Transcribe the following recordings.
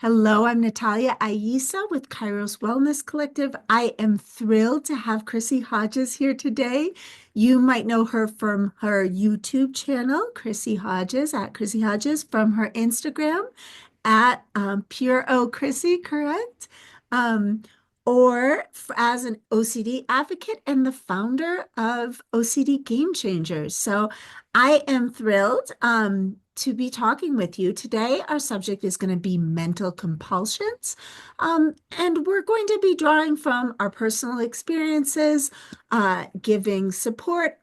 Hello, I'm Natalia Aíza with Kairos Wellness Collective. I am thrilled to have Chrissie Hodges here today. You might know her from her YouTube channel, Chrissie Hodges, at Chrissie Hodges, from her Instagram at Pure O Chrissy, correct? Um, or as an OCD advocate and the founder of OCD Gamechangers. So I am thrilled to be talking with you today. Our subject is going to be mental compulsions, and we're going to be drawing from our personal experiences, giving support,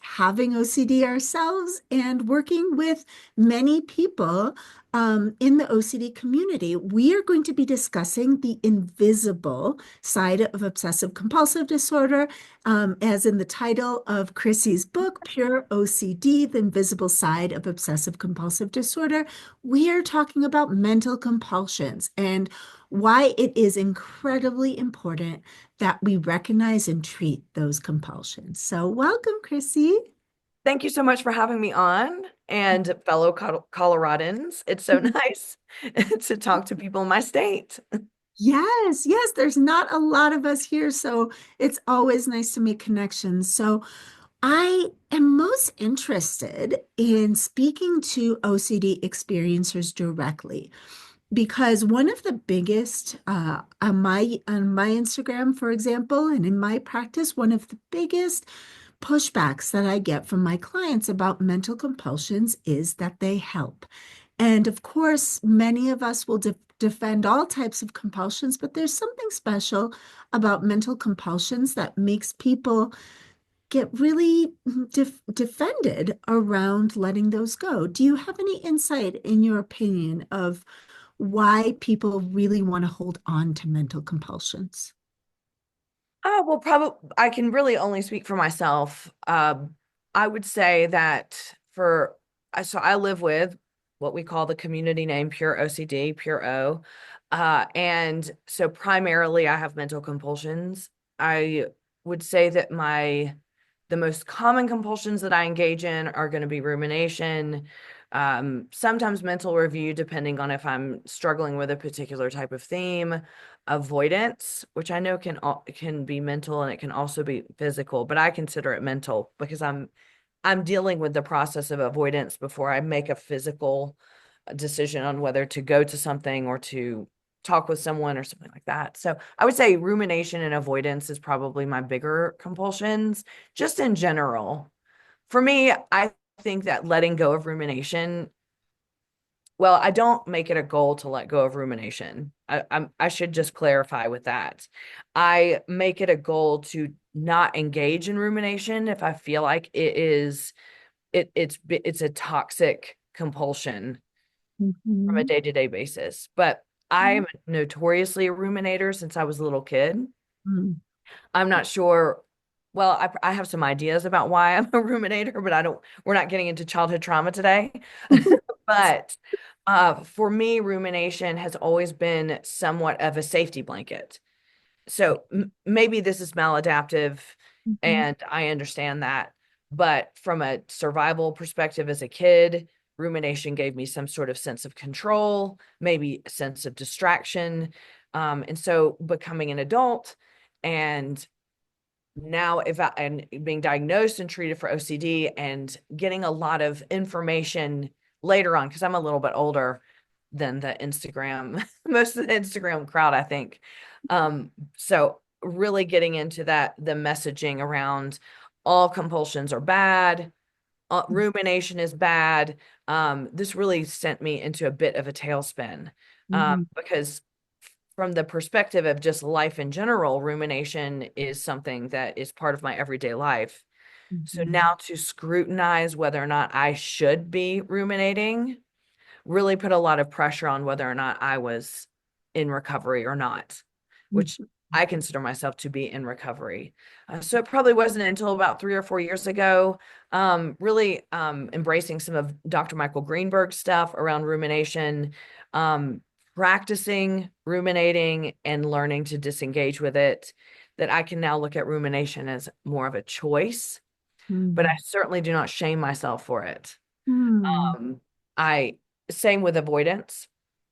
having OCD ourselves, and working with many people in the OCD community. We are going to be discussing the invisible side of obsessive compulsive disorder, as in the title of Chrissie's book, Pure OCD, The Invisible Side of Obsessive Compulsive Disorder. We are talking about mental compulsions and why it is incredibly important that we recognize and treat those compulsions. So welcome, Chrissy. Thank you so much for having me on and fellow Coloradans. It's so nice to talk to people in my state. Yes, yes, there's not a lot of us here, so it's always nice to make connections. So I am most interested in speaking to OCD experiencers directly because one of the biggest on my Instagram, for example, and in my practice, one of the biggest pushbacks that I get from my clients about mental compulsions is that they help. And of course, many of us will defend all types of compulsions, but there's something special about mental compulsions that makes people get really defended around letting those go. Do you have any insight in your opinion of why people really want to hold on to mental compulsions? Oh, well, probably I can really only speak for myself. I would say that so I live with what we call the community name Pure OCD, Pure O. And so primarily I have mental compulsions. I would say that the most common compulsions that I engage in are going to be rumination, sometimes mental review, depending on if I'm struggling with a particular type of theme, avoidance, which I know can be mental and it can also be physical, but I consider it mental because I'm dealing with the process of avoidance before I make a physical decision on whether to go to something or to talk with someone or something like that. So I would say rumination and avoidance is probably my bigger compulsions, just in general. For me, I think that letting go of rumination, well, I don't make it a goal to let go of rumination. I should just clarify with that. I make it a goal to not engage in rumination if I feel like it's a toxic compulsion from a Mhm. day-to-day basis. But I'm notoriously a ruminator since I was a little kid. Mhm. I'm not sure. Well, I have some ideas about why I'm a ruminator, but we're not getting into childhood trauma today. But for me, rumination has always been somewhat of a safety blanket. So maybe this is maladaptive, Mhm. and I understand that. But from a survival perspective as a kid, rumination gave me some sort of sense of control, maybe a sense of distraction. And so becoming an adult and now and being diagnosed and treated for OCD and getting a lot of information later on, because I'm a little bit older than the Instagram, most of the Instagram crowd, I think. So really getting into the messaging around all compulsions are bad, rumination is bad. This really sent me into a bit of a tailspin, Mhm. because from the perspective of just life in general, rumination is something that is part of my everyday life. So Mhm. now to scrutinize whether or not I should be ruminating really put a lot of pressure on whether or not I was in recovery or not, which Mhm. I consider myself to be in recovery. So it probably wasn't until about 3 or 4 years ago, really embracing some of Dr. Michael Greenberg's stuff around rumination, um, practicing ruminating and learning to disengage with it, that I can now look at rumination as more of a choice, but I Mhm. certainly do not shame myself for it. Mhm. I Same with avoidance.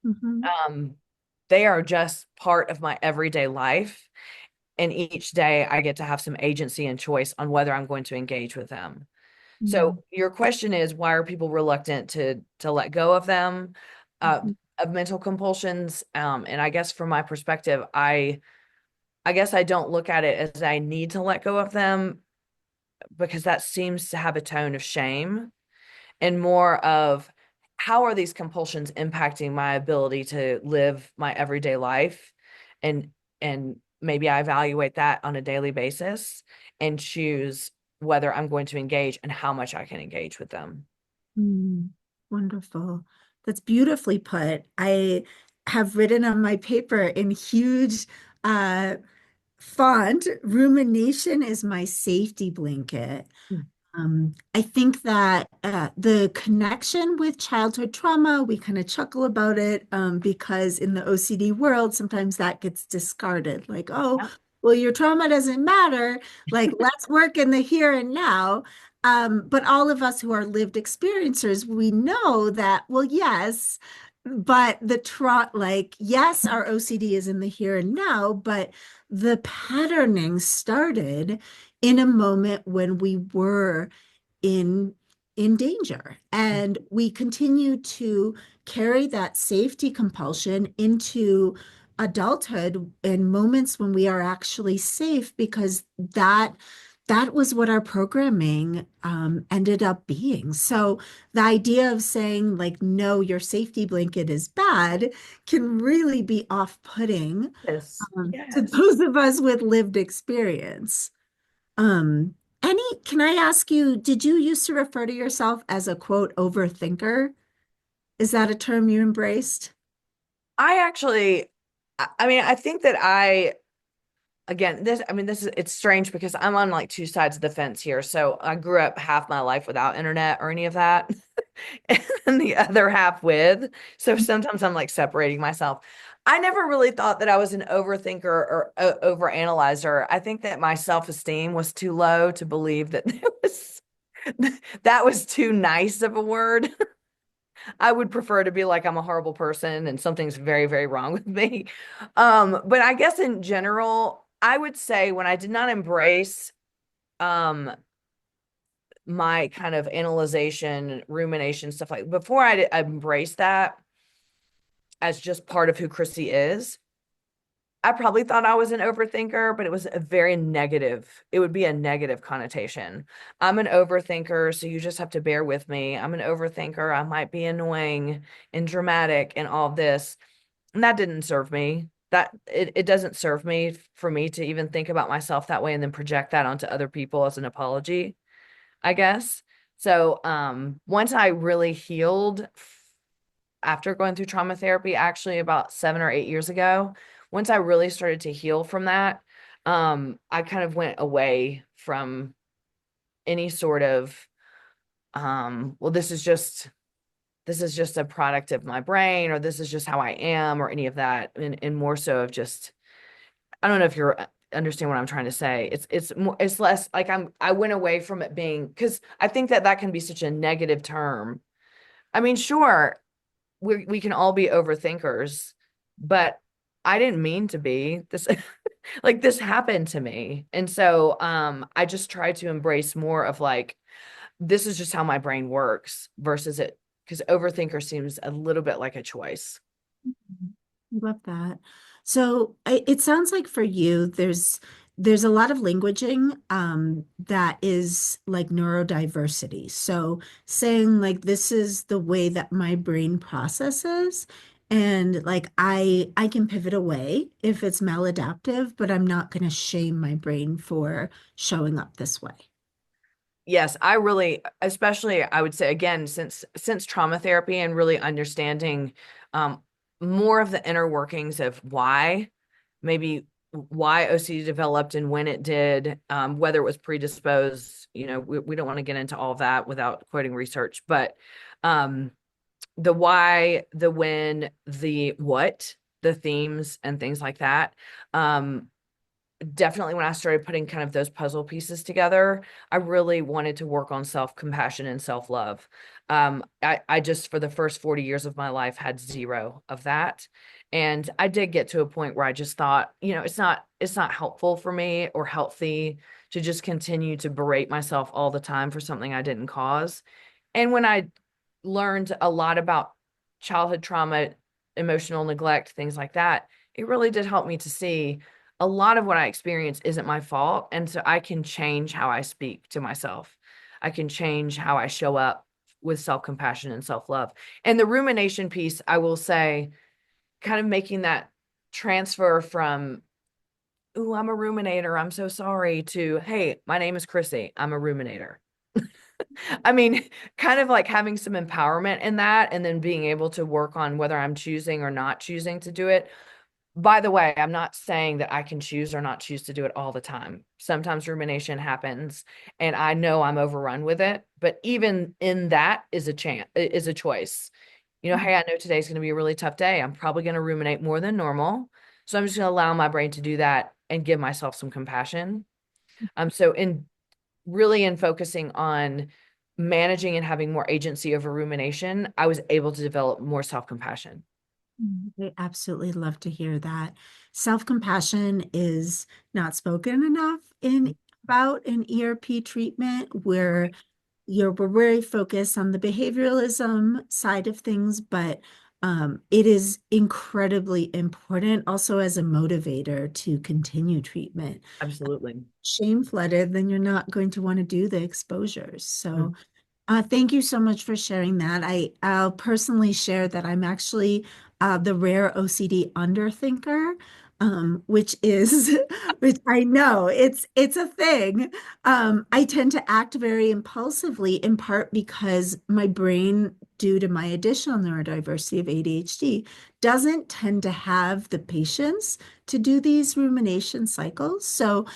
Mhm. Um, they are just part of my everyday life. And each day I get to have some agency and choice on whether I'm going to engage with them. Mhm. So your question is, why are people reluctant to let go of them, uh, Mhm. of mental compulsions? And I guess from my perspective, I guess I don't look at it as I need to let go of them, because that seems to have a tone of shame, and more of, how are these compulsions impacting my ability to live my everyday life? And maybe I evaluate that on a daily basis and choose whether I'm going to engage and how much I can engage with them. Mm, wonderful. That's beautifully put. I have written on my paper in huge uh, font, rumination is my safety blanket. I think that the connection with childhood trauma, we kind of chuckle about it because in the OCD world, sometimes that gets discarded. Like, oh, Yeah. well, your trauma doesn't matter. Like, let's work in the here and now. But all of us who are lived experiencers, we know that, well, yes, but like, yes, our OCD is in the here and now, but the patterning started in a moment when we were in in danger, and we continue to carry that safety compulsion into adulthood in moments when we are actually safe, because that was what our programming ended up being. So the idea of saying like, no, your safety blanket is bad can really be off-putting Yes. to Yes. those of us with lived experience. Um, can I ask you, did you used to refer to yourself as a quote overthinker? Is that a term you embraced? I actually, I mean, I think that again, this is, it's strange because I'm on like two sides of the fence here. So I grew up half my life without internet or any of that, and the other half with. So sometimes I'm like separating myself. I never really thought that I was an overthinker or overanalyzer. I think that my self-esteem was too low to believe that there was that was too nice of a word. I would prefer to be like, I'm a horrible person and something's very, very wrong with me. But I guess in general, I would say when I did not embrace um my kind of analyzation, rumination, stuff like, before I embraced that as just part of who Chrissy is, I probably thought I was an overthinker, but it was a very negative, it would be a negative connotation. I'm an overthinker, so you just have to bear with me. I'm an overthinker. I might be annoying and dramatic and all this. And that didn't serve me. It doesn't serve me for me to even think about myself that way and then project that onto other people as an apology, I guess. So once I really healed after going through trauma therapy, actually about 7 or 8 years ago, once I really started to heal from that, I kind of went away from any sort of well, this is just a product of my brain, or this is just how I am, or any of that, and more so of just, I don't know if you're understand what I'm trying to say. It's more, it's less like I went away from it being, because I think that that can be such a negative term. I mean, sure, we can all be overthinkers, but I didn't mean to be this. Like, this happened to me, and so I just try to embrace more of like, this is just how my brain works versus it, because overthinker seems a little bit like a choice. Love that. So it sounds like for you, there's a lot of languaging that is like neurodiversity. So saying like this is the way that my brain processes, and like I can pivot away if it's maladaptive, but I'm not going to shame my brain for showing up this way. Yes, I really, especially I would say again, since trauma therapy and really understanding um more of the inner workings of why, maybe why OCD developed and when it did, whether it was predisposed, we don't want to get into all of that without quoting research, but um the why, the when, the what, the themes and things like that. Definitely when I started putting kind of those puzzle pieces together, I really wanted to work on self-compassion and self-love. I just, for the first 40 years of my life, had zero of that. And I did get to a point where I just thought, it's not helpful for me or healthy to just continue to berate myself all the time for something I didn't cause. And when I learned a lot about childhood trauma, emotional neglect, things like that, it really did help me to see a lot of what I experience isn't my fault. And so I can change how I speak to myself. I can change how I show up with self-compassion and self-love. And the rumination piece, I will say, kind of making that transfer from, "Ooh, I'm a ruminator, I'm so sorry," to, "Hey, my name is Chrissie, I'm a ruminator." I mean, kind of like having some empowerment in that, and then being able to work on whether I'm choosing or not choosing to do it. By the way, I'm not saying that I can choose or not choose to do it all the time. Sometimes rumination happens and I know I'm overrun with it, but even in that is a choice. Hey, I know today's going to be a really tough day. I'm probably going to ruminate more than normal. So I'm just going to allow my brain to do that and give myself some compassion. So in focusing on managing and having more agency over rumination, I was able to develop more self-compassion. I absolutely love to hear that. Self-compassion is not spoken enough in about in ERP treatment, where we're very focused on the behavioralism side of things, but it is incredibly important also as a motivator to continue treatment. Absolutely. Shame-flooded, then you're not going to want to do the exposures. So Mhm. thank you so much for sharing that. I'll personally share that I'm actually the rare OCD underthinker, which is, which I know it's a thing. I tend to act very impulsively, in part because my brain, due to my additional neurodiversity of ADHD, doesn't tend to have the patience to do these rumination cycles. So,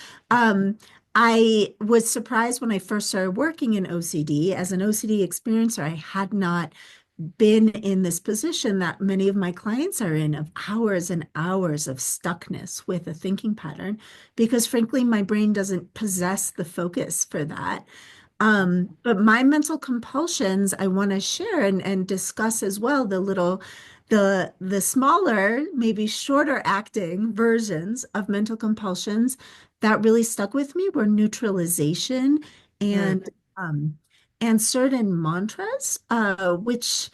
I was surprised when I first started working in OCD. As an OCD experiencer, I had not been in this position that many of my clients are in, of hours and hours of stuckness with a thinking pattern, because frankly, my brain doesn't possess the focus for that. But my mental compulsions, I want to share and discuss as well, the smaller, maybe shorter acting versions of mental compulsions that really stuck with me were neutralization Mm. and and certain mantras, which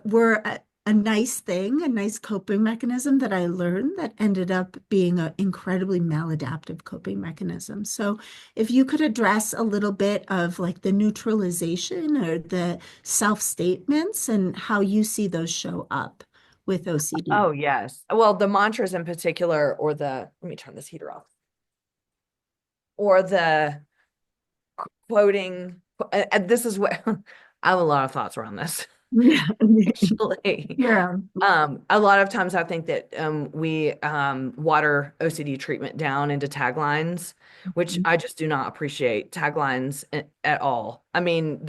were a nice thing, a nice coping mechanism that I learned that ended up being an incredibly maladaptive coping mechanism. So if you could address a little bit of like the neutralization or the self-statements and how you see those show up with OCD. Oh, yes. Well, the mantras in particular, let me turn this heater off, or the quoting. This is what I have a lot of thoughts around this, Yeah. actually. Yeah. A lot of times I think that we water OCD treatment down into taglines, which I just do not appreciate taglines at all. I mean,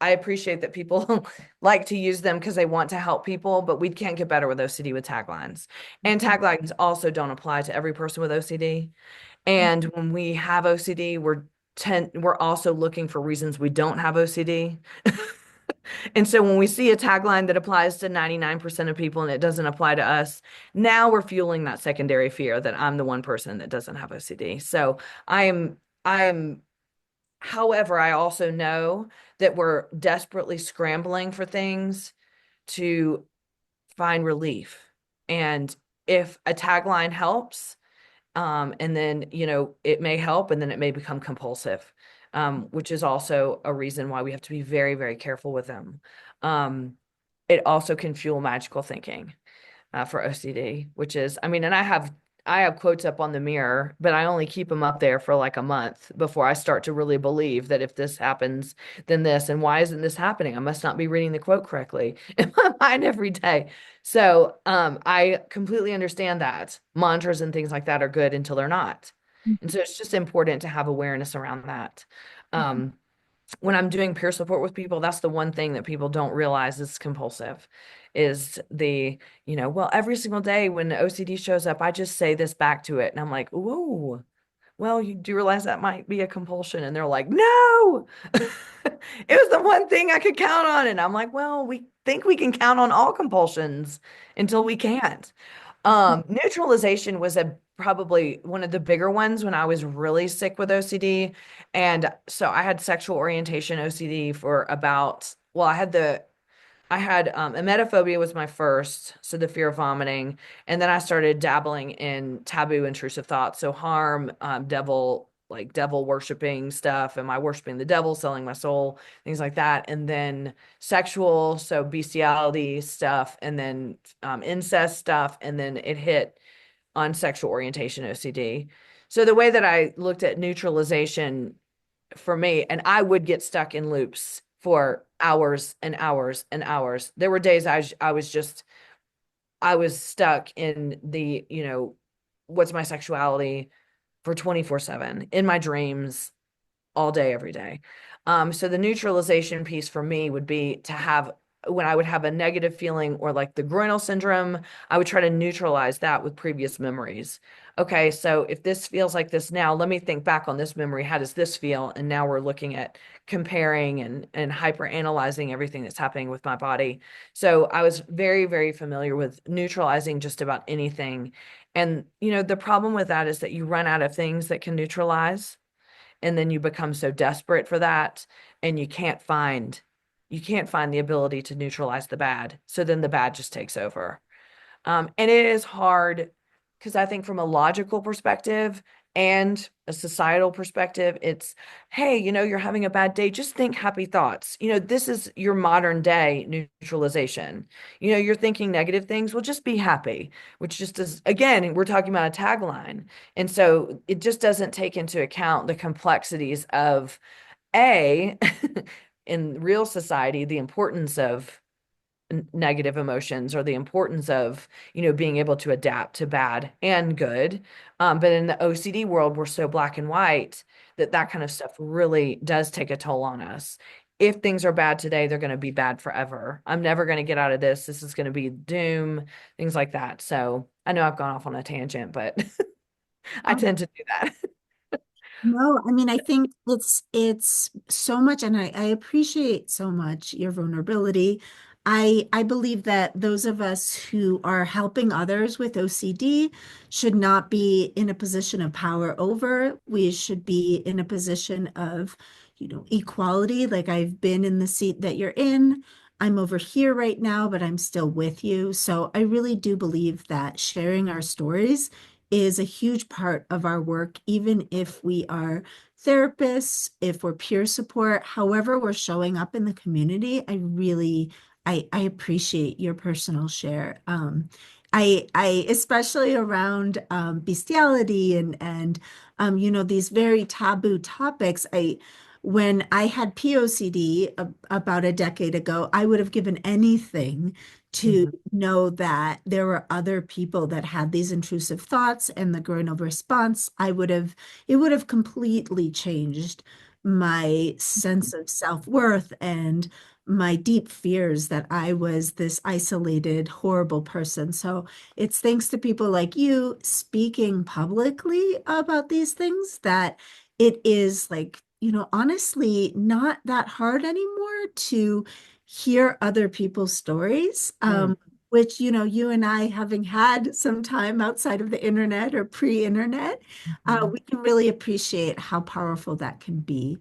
I appreciate that people like to use them because they want to help people, but we can't get better with OCD with taglines. And taglines also don't apply to every person with OCD. And when we have OCD, we're also looking for reasons we don't have OCD. And so when we see a tagline that applies to 99% of people and it doesn't apply to us, now we're fueling that secondary fear that I'm the one person that doesn't have OCD. So I am, however, I also know that we're desperately scrambling for things to find relief. And if a tagline helps, and then, it may help and then it may become compulsive, which is also a reason why we have to be very, very careful with them. Um, it also can fuel magical thinking for OCD, which is, I mean, and I have quotes up on the mirror, but I only keep them up there for like a month before I start to really believe that if this happens, then this, and why isn't this happening? I must not be reading the quote correctly in my mind every day. So I completely understand that mantras and things like that are good until they're not. And so it's just important to have awareness around that. Um, when I'm doing peer support with people, that's the one thing that people don't realize is compulsive, is well, every single day when OCD shows up, I just say this back to it. And I'm like, whoa, well, you do realize that might be a compulsion. And they're like, no, it was the one thing I could count on. And I'm like, well, we think we can count on all compulsions until we can't. Neutralization was probably one of the bigger ones when I was really sick with OCD. And so I had sexual orientation OCD for about, well, I had emetophobia was my first, so the fear of vomiting, and then I started dabbling in taboo intrusive thoughts, so harm, devil, like devil worshiping stuff, am I worshiping the devil, selling my soul, things like that, and then sexual, so bestiality stuff, and then incest stuff, and then it hit on sexual orientation OCD. So the way that I looked at neutralization for me, and I would get stuck in loops for hours and hours and hours. There were days I was stuck in the, what's my sexuality for 24/7 in my dreams all day, every day. So the neutralization piece for me would be to have, when I would have a negative feeling or like the groinal syndrome, I would try to neutralize that with previous memories. Okay, so if this feels like this now, let me think back on this memory. How does this feel? And now we're looking at comparing and hyper analyzing everything that's happening with my body. So I was very, very familiar with neutralizing just about anything. And, the problem with that is that you run out of things that can neutralize, and then you become so desperate for that, and you can't find the ability to neutralize the bad, so then the bad just takes over. And it is hard because I think from a logical perspective and a societal perspective, it's, hey, you're having a bad day, just think happy thoughts. This is your modern day neutralization. You're thinking negative things, well, just be happy, which just is, again, we're talking about a tagline. And so it just doesn't take into account the complexities of a in real society, the importance of negative emotions, or the importance of being able to adapt to bad and good, but in the OCD world, we're so black and white that kind of stuff really does take a toll on us. If things are bad today, they're going to be bad forever. I'm never going to get out of this is going to be doom, things like that. So I know I've gone off on a tangent, but I tend to do that. No, I mean, I think it's so much, and I appreciate so much your vulnerability. I believe that those of us who are helping others with OCD should not be in a position of power over. We should be in a position of, equality. Like I've been in the seat that you're in. I'm over here right now, but I'm still with you. So I really do believe that sharing our stories is a huge part of our work, even if we are therapists, if we're peer support, however we're showing up in the community. I appreciate your personal share. I especially around bestiality and these very taboo topics. When I had POCD about a decade ago, I would have given anything to Mhm. know that there were other people that had these intrusive thoughts and the groin-over response. It would have completely changed my sense of self-worth and my deep fears that I was this isolated, horrible person. So it's thanks to people like you speaking publicly about these things that it is like, honestly, not that hard anymore to hear other people's stories, Mm. which, you and I, having had some time outside of the internet or pre-internet, Mhm. we can really appreciate how powerful that can be.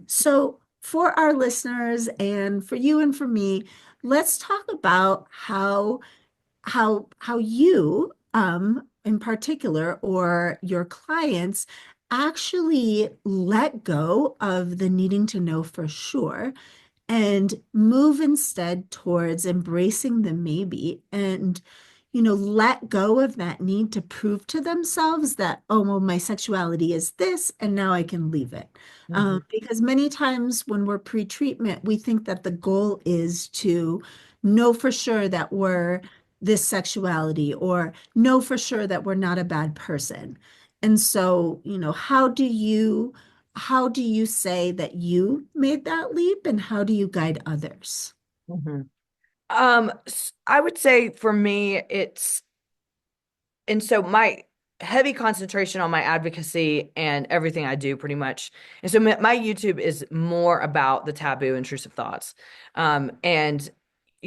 So for our listeners and for you and for me, let's talk about how you in particular or your clients actually let go of the needing to know for sure and move instead towards embracing the maybe and let go of that need to prove to themselves that, oh, well, my sexuality is this and now I can leave it. Mhm. Because many times when we're pre-treatment, we think that the goal is to know for sure that we're this sexuality or know for sure that we're not a bad person. And so, how do you say that you made that leap and how do you guide others? Mhm. I would say for me, and so heavy concentration on my advocacy and everything I do pretty much. And so my YouTube is more about the taboo intrusive thoughts. And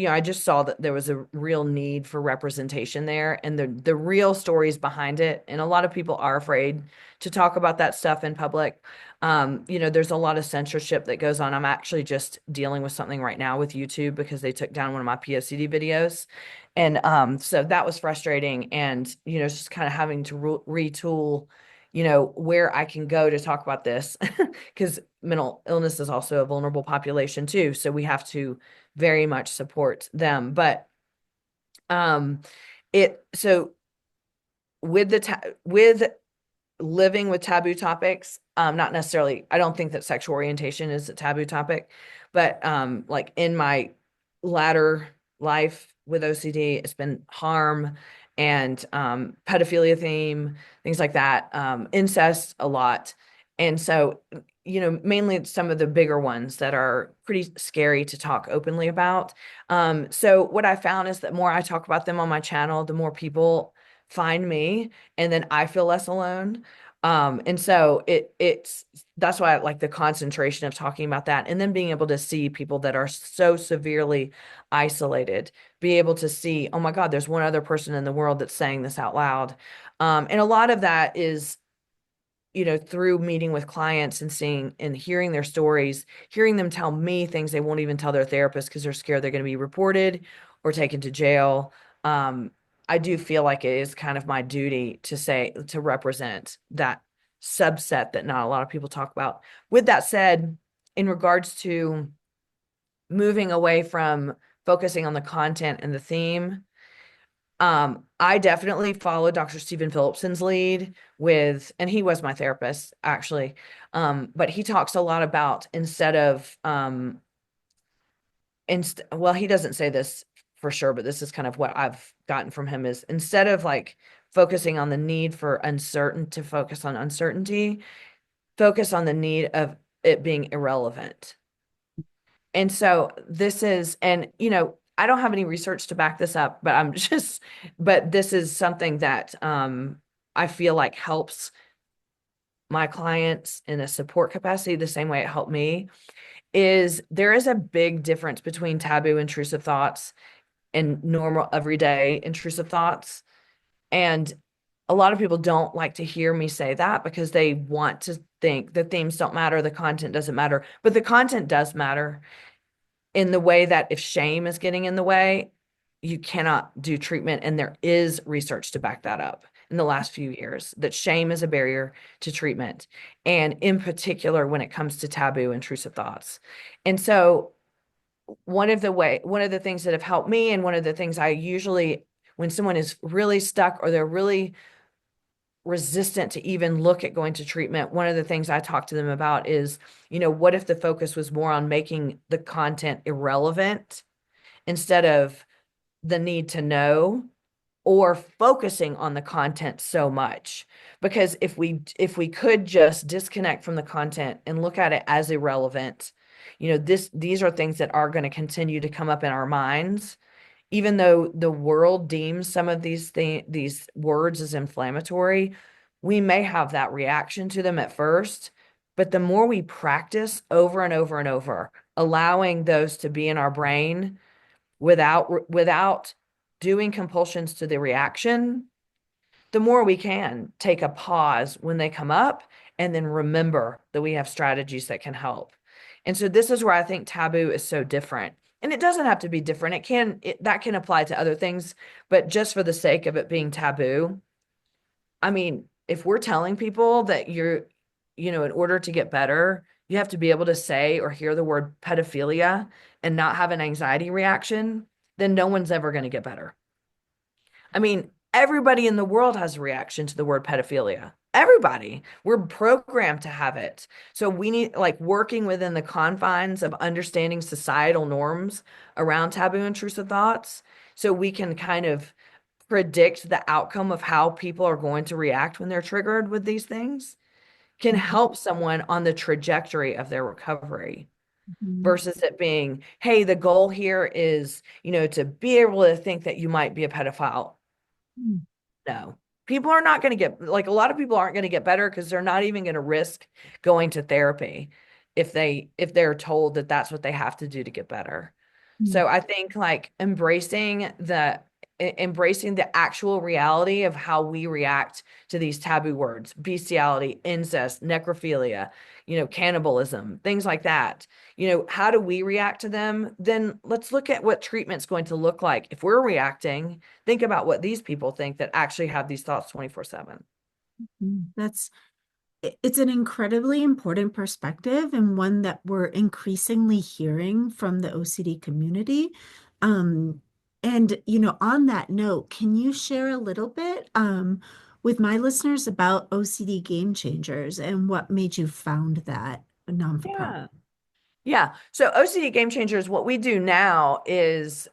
I just saw that there was a real need for representation there and the real stories behind it. And a lot of people are afraid to talk about that stuff in public. There's a lot of censorship that goes on. I'm actually just dealing with something right now with YouTube because they took down one of my POCD videos. And so that was frustrating. And, it's just kind of having to retool, where I can go to talk about this because mental illness is also a vulnerable population too. So we have to very much support them. But so with living with taboo topics, not necessarily, I don't think that sexual orientation is a taboo topic, but like in my latter life with OCD, it's been harm and pedophilia theme, things like that, incest a lot. And so, mainly some of the bigger ones that are pretty scary to talk openly about. So what I found is that more I talk about them on my channel, the more people find me, and then I feel less alone. And so that's why I like the concentration of talking about that, and then being able to see people that are so severely isolated, be able to see, oh my God, there's one other person in the world that's saying this out loud. And a lot of that is, through meeting with clients and seeing and hearing their stories, hearing them tell me things they won't even tell their therapist because they're scared they're going to be reported or taken to jail. I do feel like it is kind of my duty to represent that subset that not a lot of people talk about. With that said, in regards to moving away from focusing on the content and the theme, I definitely followed Dr. Stephen Phillipson's lead and he was my therapist actually. But he talks a lot about well, he doesn't say this for sure, but this is kind of what I've gotten from him is instead of like focusing on the need for to focus on uncertainty, focus on the need of it being irrelevant. And so I don't have any research to back this up, but this is something that I feel like helps my clients in a support capacity the same way it helped me. There is a big difference between taboo intrusive thoughts and normal everyday intrusive thoughts. And a lot of people don't like to hear me say that because they want to think the themes don't matter, the content doesn't matter, but the content does matter in the way that if shame is getting in the way, you cannot do treatment. And there is research to back that up in the last few years that shame is a barrier to treatment. And in particular, when it comes to taboo intrusive thoughts. And so one of the things that have helped me, and one of the things I usually, when someone is really stuck or they're really resistant to even look at going to treatment, one of the things I talk to them about is, what if the focus was more on making the content irrelevant instead of the need to know, or focusing on the content so much? Because if we could just disconnect from the content and look at it as irrelevant, these are things that are going to continue to come up in our minds even though the world deems some of these words as inflammatory. We may have that reaction to them at first, but the more we practice over and over and over, allowing those to be in our brain without doing compulsions to the reaction, the more we can take a pause when they come up and then remember that we have strategies that can help. And so this is where I think taboo is so different. And it doesn't have to be different. That can apply to other things, but just for the sake of it being taboo, I mean, if we're telling people that in order to get better, you have to be able to say or hear the word pedophilia and not have an anxiety reaction, then no one's ever going to get better. I mean, everybody in the world has a reaction to the word pedophilia. Everybody. We're programmed to have it. So we need, like, working within the confines of understanding societal norms around taboo intrusive thoughts so we can kind of predict the outcome of how people are going to react when they're triggered with these things can help someone on the trajectory of their recovery. Versus it being, hey, the goal here is, to be able to think that you might be a pedophile. No, people are not going to get, like, a lot of people aren't going to get better because they're not even going to risk going to therapy if they're told that that's what they have to do to get better. Mm. So I think like embracing the actual reality of how we react to these taboo words, bestiality, incest, necrophilia, cannibalism, things like that. How do we react to them? Then let's look at what treatment's going to look like. If we're reacting, think about what these people think that actually have these thoughts 24/7. It's an incredibly important perspective and one that we're increasingly hearing from the OCD community. Um, and on that note, can you share a little bit with my listeners about OCD Gamechangers and what made you found that non-for-profit? Yeah. Yeah. So OCD Gamechangers, what we do now is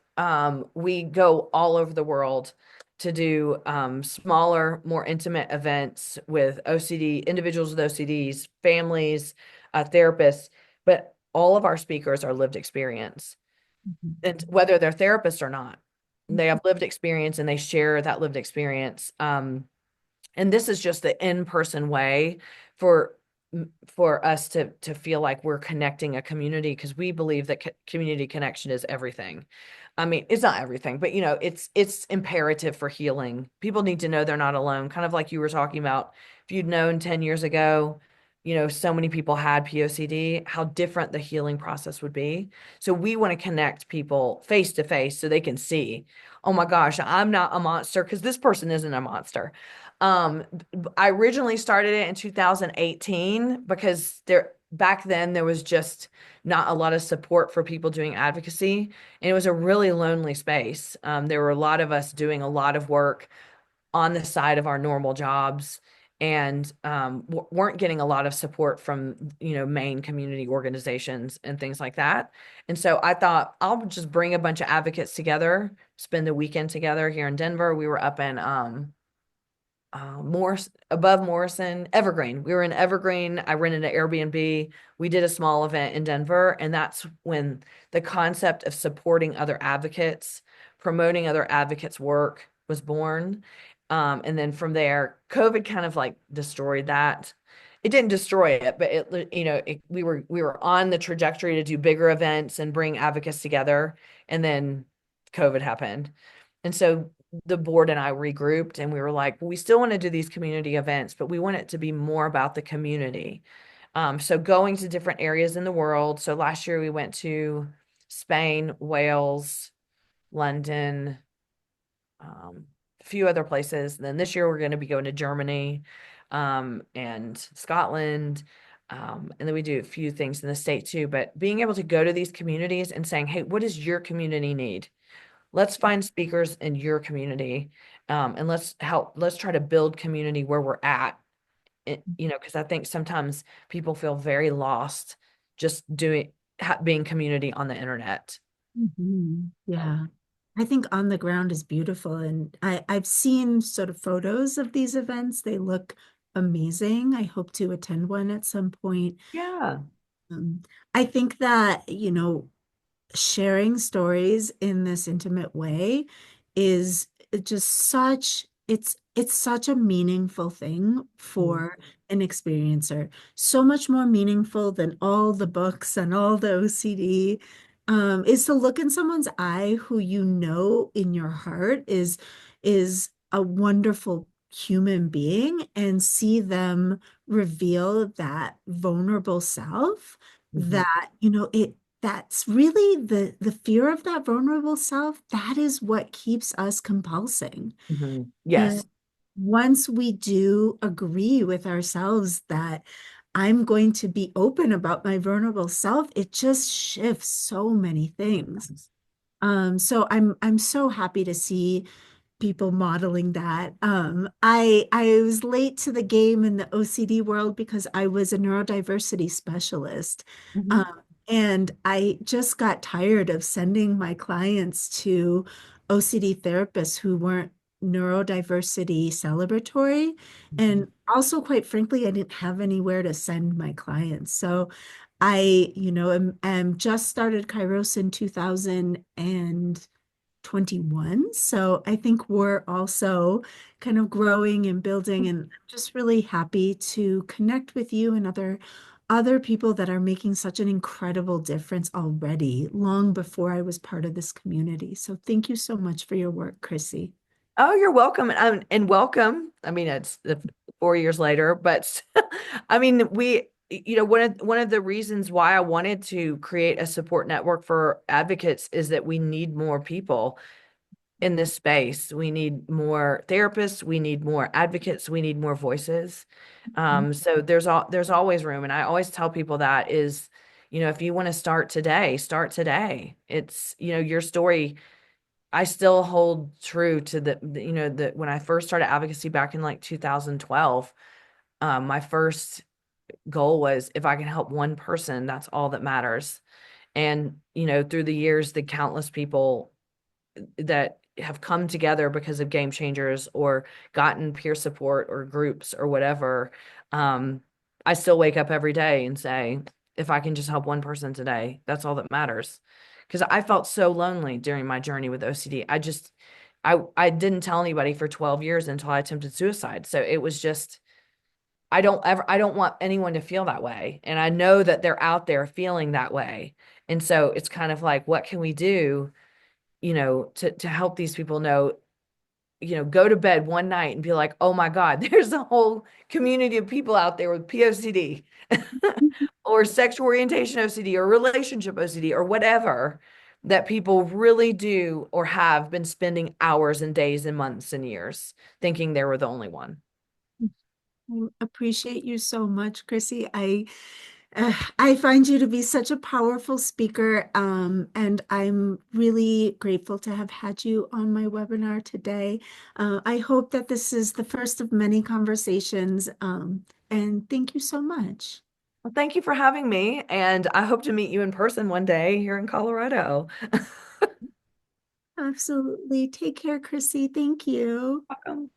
we go all over the world to do smaller, more intimate events with OCD, individuals with OCDs, families, therapists, but all of our speakers are lived experience. And whether they're therapists or not, they have lived experience and they share that lived experience. And this is just the in-person way for for us to feel like we're connecting a community, because we believe that community connection is everything. I mean, it's not everything, but it's imperative for healing. People need to know they're not alone, kind of like you were talking about. If you'd known 10 years ago, so many people had POCD, how different the healing process would be. So we want to connect people face to face so they can see, oh my gosh, I'm not a monster because this person isn't a monster. I originally started it in 2018 because back then there was just not a lot of support for people doing advocacy, and it was a really lonely space. There were a lot of us doing a lot of work on the side of our normal jobs, and weren't getting a lot of support from main community organizations and things like that. And so I thought I'll just bring a bunch of advocates together, spend the weekend together here in Denver. We were up in above Morrison, Evergreen. We were in Evergreen. I rented an Airbnb. We did a small event in Denver, and that's when the concept of supporting other advocates, promoting other advocates' work was born. And then from there, COVID kind of like destroyed that. It didn't destroy it, but we were on the trajectory to do bigger events and bring advocates together, and then COVID happened. And so the board and I regrouped, and we were like, well, we still want to do these community events, but we want it to be more about the community. So going to different areas in the world. So last year we went to Spain, Wales, London, a few other places. And then this year we're going to be going to Germany, and Scotland. And then we do a few things in the States too. But being able to go to these communities and saying, hey, what does your community need? Let's find speakers in your community, and let's try to build community where we're at. Because I think sometimes people feel very lost just being community on the internet. Yeah. I think on the ground is beautiful. And I've seen sort of photos of these events. They look amazing. I hope to attend one at some point. Yeah. Um, I think that, sharing stories in this intimate way is just it's such a meaningful thing Mhm. for an experiencer. So much more meaningful than all the books and all the OCD. Is to look in someone's eye who in your heart is a wonderful human being, and see them reveal that vulnerable self, Mhm. that that's really the fear of that vulnerable self. That is what keeps us compulsing. Mhm. And Yes. once we do agree with ourselves that I'm going to be open about my vulnerable self, it just shifts so many things. So I'm so happy to see people modeling that. I was late to the game in the OCD world because I was a neurodiversity specialist. Mhm. Um, and I just got tired of sending my clients to OCD therapists who weren't neurodiversity celebratory. Mhm. And also, quite frankly, I didn't have anywhere to send my clients. So I, am just started Kairos in 2020. 21. So I think we're also kind of growing and building, and I'm just really happy to connect with you and other people that are making such an incredible difference already, long before I was part of this community. So thank you so much for your work, Chrissy. Oh, you're welcome. And welcome. I mean, it's 4 years later, but I mean, one of the reasons why I wanted to create a support network for advocates is that we need more people in this space. We need more therapists, we need more advocates, we need more voices. So there's always room. And I always tell people that is, if you want to start today, start today. It's, your story. I still hold true to that when I first started advocacy back in like 2012, my first goal was if I can help one person, that's all that matters. And, through the years, the countless people that have come together because of Game Changers or gotten peer support or groups or whatever, I still wake up every day and say, if I can just help one person today, that's all that matters. Because I felt so lonely during my journey with OCD. I didn't tell anybody for 12 years until I attempted suicide. So it was just, I don't want anyone to feel that way. And I know that they're out there feeling that way. And so it's kind of like, what can we do, to help these people know, go to bed one night and be like, oh my God, there's a whole community of people out there with POCD or sexual orientation OCD or relationship OCD or whatever, that people really do or have been spending hours and days and months and years thinking they were the only one. I appreciate you so much, Chrissy. I find you to be such a powerful speaker, and I'm really grateful to have had you on my webinar today. I hope that this is the first of many conversations, and thank you so much. Well, thank you for having me, and I hope to meet you in person one day here in Colorado. Absolutely. Take care, Chrissy. Thank you. Welcome.